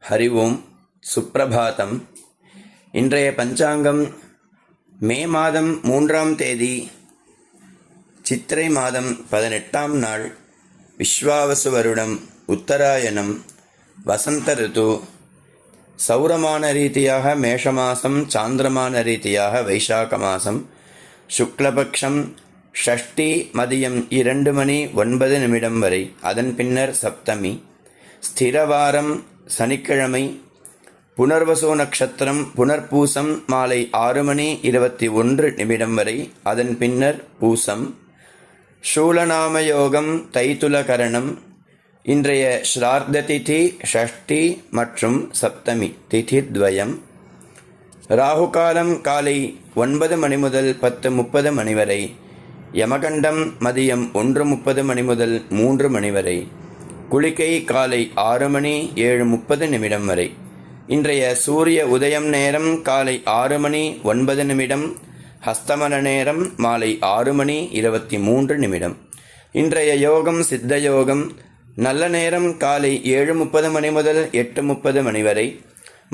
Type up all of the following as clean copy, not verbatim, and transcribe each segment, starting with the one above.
ஹரி ஓம். சுப்ரபாதம். இன்றைய பஞ்சாங்கம் மே மாதம் 3ஆம் தேதி, சித்திரை மாதம் 18ஆம் நாள், விஸ்வாவசு வருடம், உத்தராயணம், வசந்த ரிது. சௌரமான ரீதியாக மேஷமாசம், சாந்திரமான ரீதியாக வைசாக மாசம், சுக்லபக்ஷம், ஷஷ்டி மதியம் 2:09 வரை, அதன் பின்னர் சப்தமி, ஸ்திரவாரம் சனிக்கிழமை, புனர்வசு நட்சத்திரம் புனர்பூசம் மாலை 6:21 வரை, அதன் பின்னர் பூசம், சூலநாமயோகம் தைத்துலகரணம். இன்றைய ஸ்ரார்த்த திதி ஷஷ்டி மற்றும் சப்தமி திதித்வயம். ராகுகாலம் காலை 9 மணி முதல் 10:30 மணி வரை, யமகண்டம் மதியம் 1:30 முதல் 3 மணி வரை, குளிகை காலை 6:07:30 வரை. இன்றைய சூரிய உதயம் நேரம் காலை 6:09, ஹஸ்தமன நேரம் மாலை 6:23. இன்றைய யோகம் சித்த யோகம். நல்ல நேரம் காலை 7:30 மணி முதல் 8:30 மணி வரை,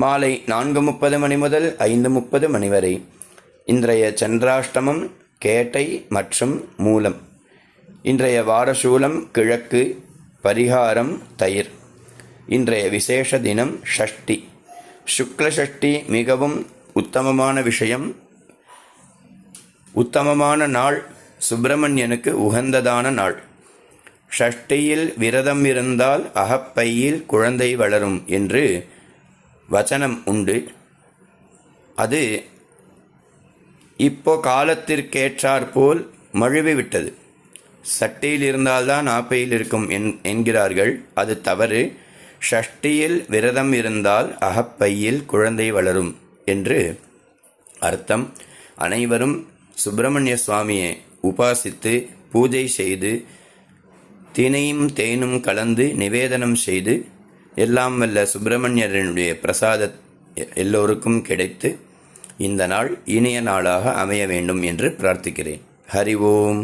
மாலை 4:30 மணி முதல் 5:30 மணி வரை. இன்றைய சந்திராஷ்டமம் கேட்டை மற்றும் மூலம். இன்றைய வாரசூலம் கிழக்கு, பரிகாரம் தயிர். இன்றைய விசேஷ தினம் ஷஷ்டி. சுக்ல ஷஷ்டி மிகவும் உத்தமமான விஷயம். உத்தமமான நாள், சுப்பிரமணியனுக்கு உகந்ததான நாள். ஷஷ்டியில் விரதம் இருந்தால் அகப்பையில் குழந்தை வளரும் என்று வச்சனம் உண்டு. அது இப்போ காலத்திற்கேற்றாற்போல் மழுவிவிட்டது. சட்டியில் இருந்தால்தான் ஆப்பையில் இருக்கும் என்கிறார்கள். அது தவறு. ஷஷ்டியில் விரதம் இருந்தால் அகப்பையில் குழந்தை வளரும் என்று அர்த்தம். அனைவரும் சுப்பிரமணிய சுவாமியை உபாசித்து பூஜை செய்து தினையும் தேனும் கலந்து நிவேதனம் செய்து எல்லாம் வல்ல சுப்பிரமணியனுடைய பிரசாத எல்லோருக்கும் கிடைத்து இந்த நாள் இனிய நாளாக அமைய வேண்டும் என்று பிரார்த்திக்கிறேன். ஹரி ஓம்.